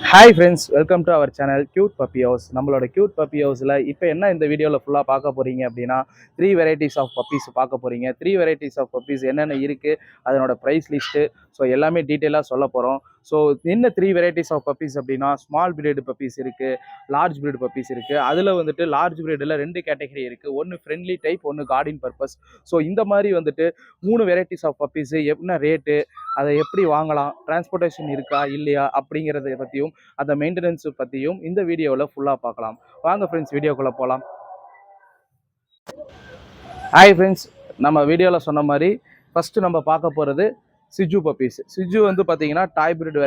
Hi friends, welcome to our channel cute puppy house. நம்மளோட cute puppy ஹவுஸில் இப்போ என்ன இந்த வீடியோவில் ஃபுல்லாக பார்க்க போகிறீங்க அப்படின்னா 3 வெரைட்டிஸ் ஆஃப் பப்பீஸ் பார்க்க போகிறீங்க. 3 வெரைட்டிஸ் ஆஃப் பப்பீஸ் என்னென்ன இருக்குது, அதனோட ப்ரைஸ் லிஸ்ட்டு, ஸோ எல்லாமே டீட்டெயிலாக சொல்ல போகிறோம். ஸோ என்ன 3 வெரைட்டிஸ் ஆஃப் பப்பீஸ் அப்படின்னா ஸ்மால் பிரீடு பப்பீஸ் இருக்குது, லார்ஜ் பிரீடு பப்பீஸ் இருக்குது. அதில் வந்துட்டு லார்ஜ் பிரீடில் 2 கேட்டகரி இருக்குது. ஒன்று ஃப்ரெண்ட்லி டைப், ஒன்று கார்டின் பர்பஸ். ஸோ இந்த மாதிரி வந்துட்டு 3 வெரைட்டிஸ் ஆஃப் பப்பீஸு என்ன ரேட்டு, அதை எப்படி வாங்கலாம், டிரான்ஸ்போர்ட்டேஷன் இருக்கா இல்லையா அப்படிங்கிறத பற்றியும் அந்த மெயின்டெனன்ஸ் பற்றியும் இந்த வீடியோவில் ஃபுல்லாக பார்க்கலாம். வாங்க ஃப்ரெண்ட்ஸ், வீடியோக்குள்ளே போகலாம். ஹாய் ஃப்ரெண்ட்ஸ், நம்ம வீடியோவில் சொன்ன மாதிரி ஃபஸ்ட்டு நம்ம பார்க்க போகிறது சிஜு பப்பீஸ். சிஜு வந்து பார்த்தீங்கன்னா டாய் பிரீட்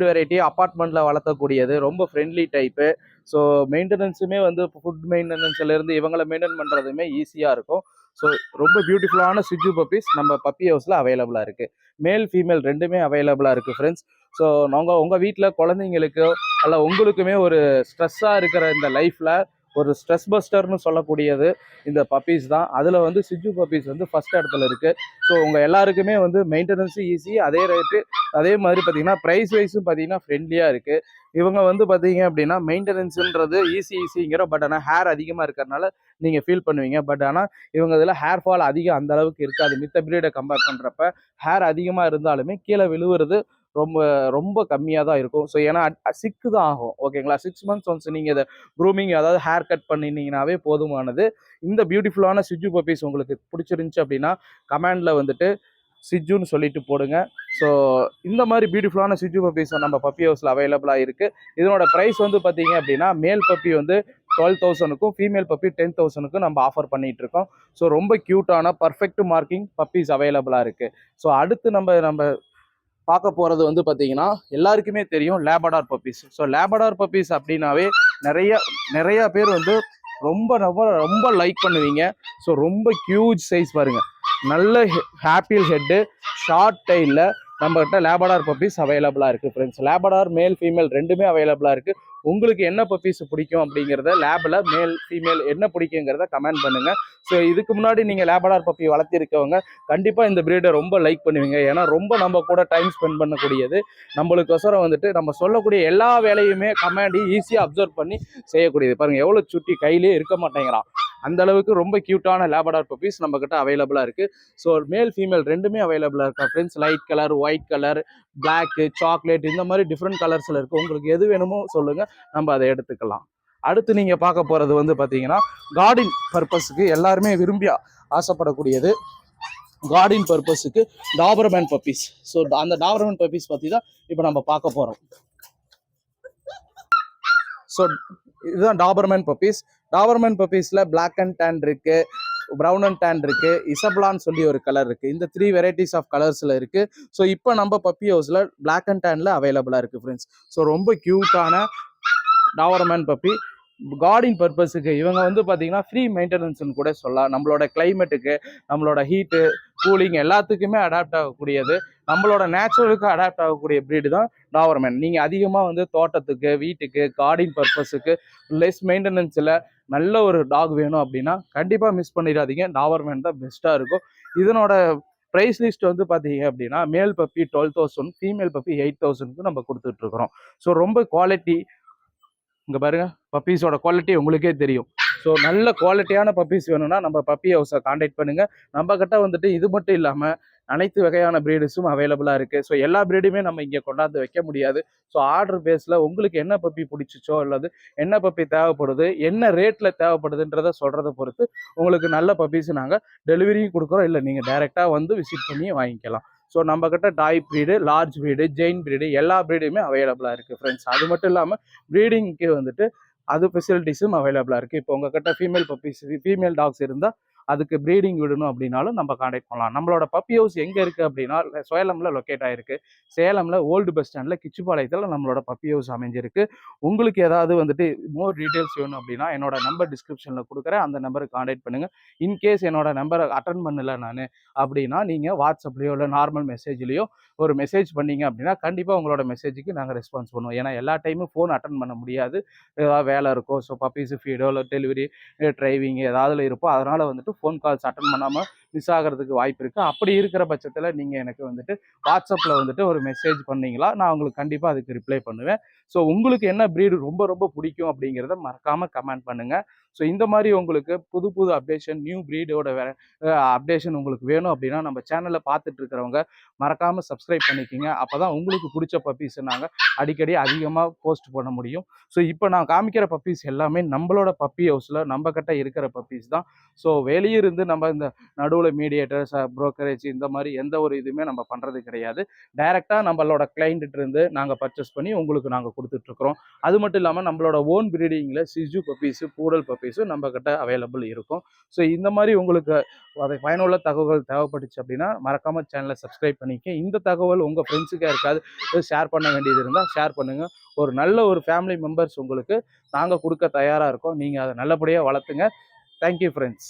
வெரைட்டி அப்பார்ட்மெண்ட்டில் வளர்த்தக்கூடியது, ரொம்ப ஃப்ரெண்ட்லி டைப்பு. ஸோ மெயின்டெனன்ஸுமே வந்து ஃபுட் மெயின்டெனன்ஸ்லேருந்து இவங்களை மெயின்டைன் பண்ணுறதுமே ஈஸியாக இருக்கும். ஸோ ரொம்ப பியூட்டிஃபுல்லான சிஜு பப்பீஸ் நம்ம பப்பி ஹவுஸில் அவைலபிளாக இருக்குது. மேல் ஃபீமேல் ரெண்டுமே அவைலபிளாக இருக்குது ஃப்ரெண்ட்ஸ். ஸோ நாங்கள் உங்கள் வீட்டில் குழந்தைங்களுக்கோ அல்ல உங்களுக்குமே ஒரு ஸ்ட்ரெஸ்ஸாக இருக்கிற இந்த லைஃப்பில் ஒரு ஸ்ட்ரெஸ் பஸ்டர்னு சொல்லக்கூடியது இந்த பப்பீஸ் தான். அதில் வந்து சிஜு பப்பீஸ் வந்து ஃபஸ்ட் இடத்துல இருக்குது. ஸோ உங்கள் எல்லாருக்குமே வந்து மெயின்டெனன்ஸும் ஈஸி, அதே ரேட்டு, அதே மாதிரி பார்த்தீங்கன்னா ப்ரைஸ் வைஸும் பார்த்தீங்கன்னா ஃப்ரெண்ட்லியாக இருக்குது. இவங்க வந்து பார்த்தீங்க அப்படின்னா மெயின்டெனன்ஸுன்றது ஈஸிங்கிற, பட் ஆனால் ஹேர் அதிகமாக இருக்கிறதுனால நீங்கள் ஃபீல் பண்ணுவீங்க. பட் ஆனால் இவங்க இதில் ஹேர் ஃபால் அதிகம் அந்த அளவுக்கு இருக்காது. மித்த பிரீடை கம்பேர் பண்ணுறப்ப ஹேர் அதிகமாக இருந்தாலுமே கீழே விழுவுறது ரொம்ப ரொம்ப கம்மியாக தான் இருக்கும். ஸோ ஏன்னா சிக்கு தான் ஆகும், ஓகேங்களா. 6 months ஒன்ஸ் நீங்கள் இதை க்ரூமிங், அதாவது ஹேர் கட் பண்ணினீங்கன்னாவே போதுமானது. இந்த பியூட்டிஃபுல்லான சிஜு பப்பீஸ் உங்களுக்கு பிடிச்சிருந்துச்சு அப்படின்னா கமெண்டில் வந்துட்டு சிஜுன்னு சொல்லிட்டு போடுங்க. ஸோ இந்த மாதிரி பியூட்டிஃபுல்லான சிஜு பப்பீஸ் நம்ம பப்பி ஹவுஸில் அவைலபிளாக இருக்குது. இதனோட ப்ரைஸ் வந்து பார்த்தீங்க அப்படின்னா மேல் பப்பி வந்து 12,000க்கும் ஃபீமேல் பப்பி 10,000க்கும் நம்ம ஆஃபர் பண்ணிகிட்டு இருக்கோம். ஸோ ரொம்ப க்யூட்டான பர்ஃபெக்ட் மார்க்கிங் பப்பீஸ் அவைலபிளாக இருக்குது. ஸோ அடுத்து நம்ம பார்க்க போகிறது வந்து பார்த்தீங்கன்னா எல்லாருக்குமே தெரியும் Labrador puppies. So Labrador puppies அப்படின்னாவே நிறைய பேர் வந்து ரொம்ப ரொம்ப ரொம்ப லைக் பண்ணுவீங்க. ஸோ ரொம்ப ஹியூஜ் சைஸ் பாருங்கள், நல்ல ஹாப்பில் ஹெட்டு, ஷார்ட் டைலில் நம்மகிட்ட லேபடார் பப்பீஸ் அவைலபிளாக இருக்குது ஃப்ரெண்ட்ஸ். லேபடார் மேல் ஃபீமேல் ரெண்டுமே அவைலபிளாக இருக்குது. உங்களுக்கு என்ன பப்பீஸ் பிடிக்கும் அப்படிங்கிறத, லேபில் மேல் ஃபீமேல் என்ன பிடிக்குங்கிறத கமெண்ட் பண்ணுங்கள். ஸோ இதுக்கு முன்னாடி நீங்கள் லேபடார் பப்பி வளர்த்திருக்கவங்க கண்டிப்பாக இந்த பிரீடை ரொம்ப லைக் பண்ணுவீங்க. ஏன்னா ரொம்ப நம்ம கூட டைம் ஸ்பெண்ட் பண்ணக்கூடியது, நம்மளுக்கொசரம் வந்துட்டு நம்ம சொல்லக்கூடிய எல்லா வேலையுமே கமாண்டி ஈஸியாக அப்சர்வ் பண்ணி செய்யக்கூடியது. பாருங்கள் எவ்வளோ சுட்டி, கையிலே இருக்க மாட்டேங்கிறான். அந்த அளவுக்கு ரொம்ப க்யூட்டான லேபடார் பப்பீஸ் நம்மக்கிட்ட அவைலபிளாக இருக்குது. ஸோ மேல் ஃபீமேல் ரெண்டுமே அவைலபிளாக இருக்கா friends. Light colour, white colour, black, chocolate, இந்த மாதிரி டிஃப்ரெண்ட் கலர்ஸில் இருக்குது. உங்களுக்கு எது வேணுமோ சொல்லுங்கள், நம்ம அதை எடுத்துக்கலாம். அடுத்து நீங்கள் பார்க்க போகிறது வந்து பார்த்தீங்கன்னா கார்டின் பர்பஸுக்கு எல்லாருமே விரும்பி ஆசைப்படக்கூடியது, கார்டின் பர்பஸுக்கு டாபர்மேன் பப்பீஸ். ஸோ அந்த டாபர்மேன் பப்பீஸ் பற்றி தான் இப்போ நம்ம பார்க்க போகிறோம். ஸோ இதுதான் டாபர்மேன் பப்பீஸ். டாபர்மேன் பப்பீஸில் பிளாக் அண்ட் டேன் இருக்குது, ப்ரௌன் அண்ட் டேன் இருக்குது, இசப்லான்னு சொல்லி ஒரு கலர் இருக்குது. இந்த 3 வெரைட்டிஸ் ஆஃப் கலர்ஸில் இருக்குது. ஸோ இப்போ நம்ம பப்பி ஹவுஸில் பிளாக் அண்ட் டேனில் அவைலபிளாக இருக்குது ஃப்ரெண்ட்ஸ். ஸோ ரொம்ப க்யூட்டான டாபர்மேன் பப்பி. கார்டின் பர்பஸுக்கு இவங்க வந்து பார்த்தீங்கன்னா ஃப்ரீ மெயின்டெனன்ஸ்னு கூட சொல்லலாம். நம்மளோட கிளைமேட்டுக்கு, நம்மளோட ஹீட்டு, கூலிங் எல்லாத்துக்குமே அடாப்ட் ஆகக்கூடியது, நம்மளோட நேச்சுரலுக்கு அடாப்ட் ஆகக்கூடிய ப்ரீடு தான் டாபர்மேன். நீங்கள் அதிகமாக வந்து தோட்டத்துக்கு, வீட்டுக்கு, கார்டின் பர்பஸுக்கு லெஸ் மெயின்டெனன்ஸில் நல்ல ஒரு டாக் வேணும் அப்படின்னா கண்டிப்பாக மிஸ் பண்ணிடாதீங்க. டாபர்மேன் தான் பெஸ்ட்டாக இருக்கும். இதனோட ப்ரைஸ் லிஸ்ட் வந்து பார்த்தீங்க அப்படின்னா மேல் பப்பி 12,000, ஃபீமேல் பப்பி 8,000க்கு நம்ம கொடுத்துட்ருக்குறோம். ஸோ ரொம்ப குவாலிட்டி, இங்கே பாருங்க பப்பீஸோட குவாலிட்டி உங்களுக்கே தெரியும். ஸோ நல்ல குவாலிட்டியான பப்பீஸ் வேணும்னா நம்ம பப்பி ஹவுஸை கான்டாக்ட் பண்ணுங்கள். நம்ம கிட்ட வந்துட்டு இது மட்டும் இல்லாமல் அனைத்து வகையான ப்ரீடுஸும் அவைலபிளாக இருக்குது. ஸோ எல்லா ப்ரீடுமே நம்ம இங்கே கொண்டாந்து வைக்க முடியாது. ஸோ ஆர்டர் பேஸில் உங்களுக்கு என்ன பப்பி பிடிச்சிச்சோ அல்லது என்ன பப்பி தேவைப்படுது, என்ன ரேட்டில் தேவைப்படுதுன்றதை சொல்கிறத பொறுத்து உங்களுக்கு நல்ல பப்பீஸ் நாங்கள் டெலிவரியும் கொடுக்குறோம், இல்லை நீங்கள் டைரெக்டாக வந்து விசிட் பண்ணி வாங்கிக்கலாம். ஸோ நம்மக்கிட்ட toy breed, large breed, giant breed எல்லா ப்ரீடுமே அவைலபிளாக இருக்குது ஃப்ரெண்ட்ஸ். அது மட்டும் இல்லாமல் ப்ரீடிங்க்கு வந்துட்டு அது ஃபெசிலிட்டிஸும் அவைலபிளாக இருக்குது. இப்போ உங்கள்கிட்ட ஃபீமேல் பப்பீஸ், ஃபீமேல் டாக்ஸ் இருந்தால் அதுக்கு ப்ரீடிங் விடணும் அப்படின்னாலும் நம்ம கான்டாக்ட் பண்ணலாம். நம்மளோட பப்பி ஹவுஸ் எங்கே இருக்குது அப்படின்னா சேலமில் லொக்கேட் ஆகிருக்கு. சேலமில் ஓல்டு பஸ் ஸ்டாண்டில் கிச்சிபாளையத்தில் நம்மளோட பப்பி ஹவுஸ் அமைஞ்சிருக்கு. உங்களுக்கு ஏதாவது வந்துட்டு மோர் டீட்டெயில்ஸ் வேணும் அப்படின்னா என்னோட நம்பர் டிஸ்கிரிப்ஷனில் கொடுக்குறேன், அந்த நம்பருக்கு கான்டாக்ட் பண்ணுங்கள். இன்கேஸ் என்னோட நம்பரை அட்டன் பண்ணலை நான் அப்படின்னா நீங்கள் வாட்ஸ்அப்லேயோ இல்லை நார்மல் மெசேஜ்லேயோ ஒரு மெசேஜ் பண்ணீங்க அப்படின்னா கண்டிப்பாக உங்களோட மெசேஜுக்கு நாங்கள் ரெஸ்பான்ஸ் பண்ணுவோம். ஏன்னா எல்லா டைமும் ஃபோன் அட்டன் பண்ண முடியாது, ஏதாவது வேலை இருக்கும். ஸோ பப்பீஸு ஃபீடோ இல்லை டெலிவரி, டிரைவிங் ஏதாவது இருப்போம். அதனால் வந்துட்டு ஃபோன் கால்ஸ் அட்டன் பண்ணாமல் மிஸ் ஆகிறதுக்கு வாய்ப்பு இருக்குது. அப்படி இருக்கிற பட்சத்தில் நீங்கள் எனக்கு வந்துட்டு வாட்ஸ்அப்பில் வந்துட்டு ஒரு மெசேஜ் பண்ணீங்களா, நான் உங்களுக்கு கண்டிப்பாக அதுக்கு ரிப்ளை பண்ணுவேன். ஸோ உங்களுக்கு என்ன ப்ரீடு ரொம்ப ரொம்ப பிடிக்கும் அப்படிங்கிறத மறக்காமல் கமெண்ட் பண்ணுங்கள். ஸோ இந்த மாதிரி உங்களுக்கு புது புது அப்டேஷன், நியூ ப்ரீடோட அப்டேஷன் உங்களுக்கு வேணும் அப்படின்னா நம்ம சேனலை பார்த்துட்டு இருக்கிறவங்க மறக்காமல் சப்ஸ்கிரைப் பண்ணிக்கிங்க. அப்போ தான் உங்களுக்கு பிடிச்ச பப்பீஸை நாங்கள் அடிக்கடி அதிகமாக போஸ்ட் பண்ண முடியும். ஸோ இப்போ நான் காமிக்கிற பப்பீஸ் எல்லாமே நம்மளோட பப்பி ஹவுஸில் நம்ம கிட்ட இருக்கிற பப்பீஸ் தான். ஸோ வெளியே இருந்து நம்ம இந்த நடுவில் மீடியேட்டர்ஸ், புரோக்கரேஜ் இந்த மாதிரி எந்த ஒரு இதுவுமே நம்ம பண்ணுறது கிடையாது. டைரெக்டாக நம்மளோட கிளைண்ட்டு இருந்து நாங்கள் பர்ச்சேஸ் பண்ணி உங்களுக்கு நாங்கள் கொடுத்துட்ருக்குறோம். அது மட்டும் இல்லாமல் நம்மளோட ஓன் ப்ரீடிங்கில் சிஜு பப்பீஸு, பூடல் பப்பீஸும் நம்ம கிட்ட அவைலபிள் இருக்கும். ஸோ இந்த மாதிரி உங்களுக்கு அதை பயனுள்ள தகவல் தேவைப்பட்டுச்சு அப்படின்னா மறக்காமல் சேனலை சப்ஸ்கிரைப் பண்ணிக்க. இந்த தகவல் உங்கள் ஃப்ரெண்ட்ஸுக்கு யாருக்காவது ஷேர் பண்ண வேண்டியது இருந்தால் ஷேர் பண்ணுங்கள். ஒரு நல்ல ஒரு ஃபேமிலி மெம்பர்ஸ் உங்களுக்கு நாங்கள் கொடுக்க தயாராக இருக்கோம். நீங்கள் அதை நல்லபடியாக வளர்த்துங்க. Thank you friends.